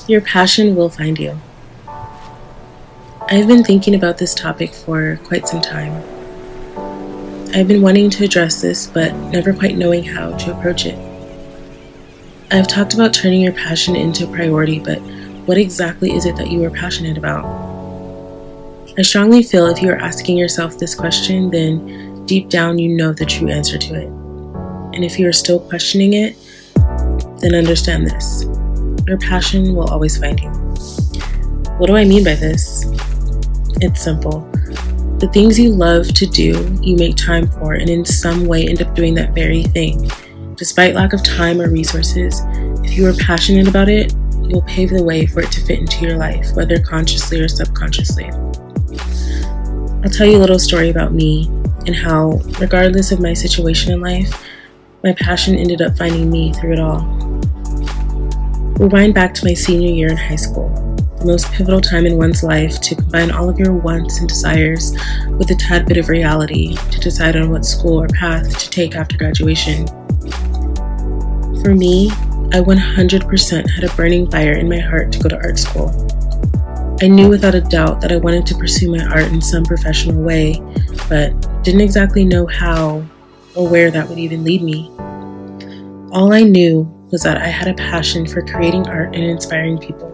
Your passion will find you. I've been thinking about this topic for quite some time. I've been wanting to address this, but never quite knowing how to approach it. I've talked about turning your passion into a priority, but what exactly is it that you are passionate about? I strongly feel if you are asking yourself this question, then deep down you know the true answer to it. And if you are still questioning it, then understand this. Your passion will always find you. What do I mean by this? It's simple. The things you love to do, you make time for, and in some way end up doing that very thing. Despite lack of time or resources, if you are passionate about it, you'll pave the way for it to fit into your life, whether consciously or subconsciously. I'll tell you a little story about me and how, regardless of my situation in life, my passion ended up finding me through it all. Rewind back to my senior year in high school, the most pivotal time in one's life to combine all of your wants and desires with a tad bit of reality to decide on what school or path to take after graduation. For me, I 100% had a burning fire in my heart to go to art school. I knew without a doubt that I wanted to pursue my art in some professional way, but didn't exactly know how or where that would even lead me. All I knew was that I had a passion for creating art and inspiring people,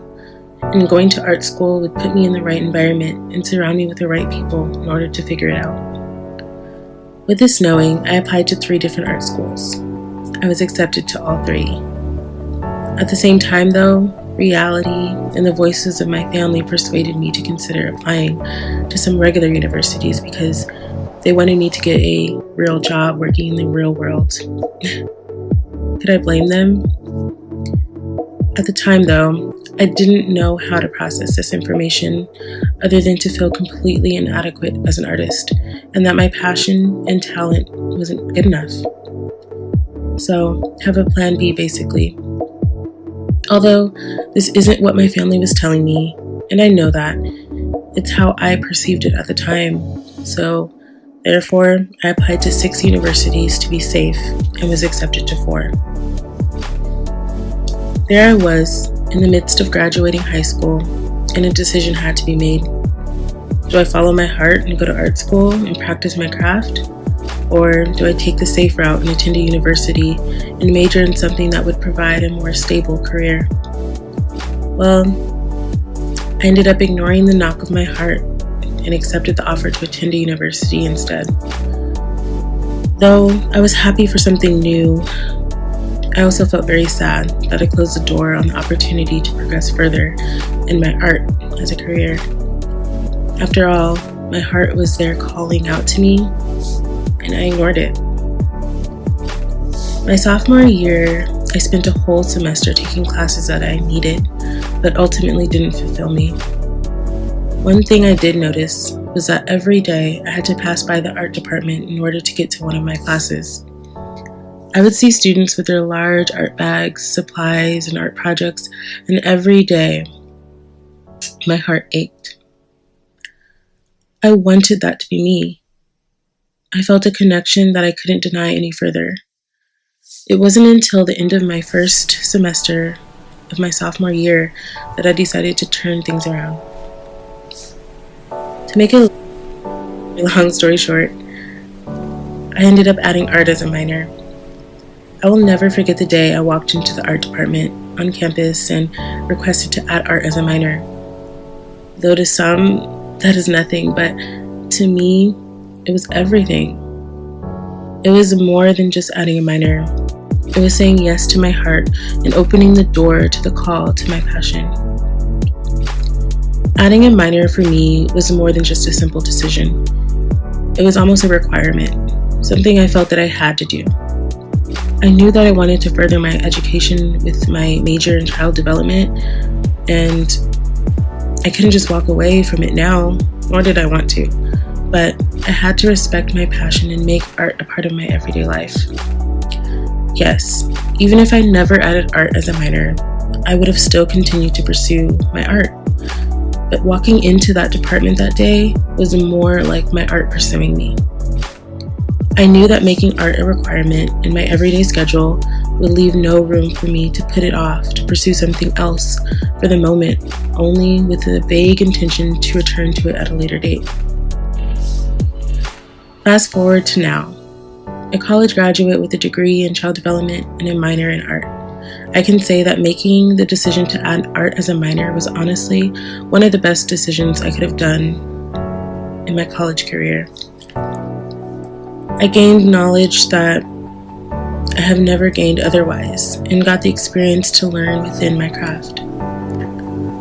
and going to art school would put me in the right environment and surround me with the right people in order to figure it out. With this knowing, I applied to 3 different art schools. I was accepted to all 3. At the same time though, reality and the voices of my family persuaded me to consider applying to some regular universities because they wanted me to get a real job working in the real world. Could I blame them? At the time though, I didn't know how to process this information other than to feel completely inadequate as an artist and that my passion and talent wasn't good enough. So, have a plan B basically. Although this isn't what my family was telling me, and I know that, it's how I perceived it at the time. So, therefore, I applied to 6 universities to be safe and was accepted to 4. There I was, in the midst of graduating high school, and a decision had to be made. Do I follow my heart and go to art school and practice my craft? Or do I take the safe route and attend a university and major in something that would provide a more stable career? Well, I ended up ignoring the knock of my heart and accepted the offer to attend a university instead. Though I was happy for something new, I also felt very sad that I closed the door on the opportunity to progress further in my art as a career. After all, my heart was there calling out to me, and I ignored it. My sophomore year, I spent a whole semester taking classes that I needed, but ultimately didn't fulfill me. One thing I did notice was that every day I had to pass by the art department in order to get to one of my classes. I would see students with their large art bags, supplies, and art projects, and every day my heart ached. I wanted that to be me. I felt a connection that I couldn't deny any further. It wasn't until the end of my first semester of my sophomore year that I decided to turn things around. To make a long story short, I ended up adding art as a minor. I will never forget the day I walked into the art department on campus and requested to add art as a minor. Though to some, that is nothing, but to me, it was everything. It was more than just adding a minor. It was saying yes to my heart and opening the door to the call to my passion. Adding a minor for me was more than just a simple decision. It was almost a requirement, something I felt that I had to do. I knew that I wanted to further my education with my major in child development, and I couldn't just walk away from it now, nor did I want to. But I had to respect my passion and make art a part of my everyday life. Yes, even if I never added art as a minor, I would have still continued to pursue my art. But walking into that department that day was more like my art pursuing me. I knew that making art a requirement in my everyday schedule would leave no room for me to put it off, to pursue something else for the moment, only with the vague intention to return to it at a later date. Fast forward to now, a college graduate with a degree in child development and a minor in art. I can say that making the decision to add art as a minor was honestly one of the best decisions I could have done in my college career. I gained knowledge that I have never gained otherwise, and got the experience to learn within my craft.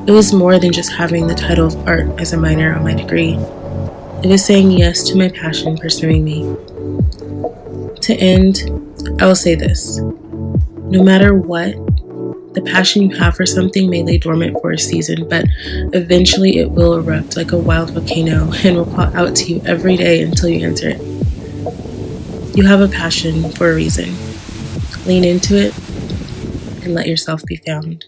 It was more than just having the title of art as a minor on my degree. It was saying yes to my passion pursuing me. To end, I will say this. No matter what, the passion you have for something may lay dormant for a season, but eventually it will erupt like a wild volcano and will call out to you every day until you answer it. You have a passion for a reason. Lean into it and let yourself be found.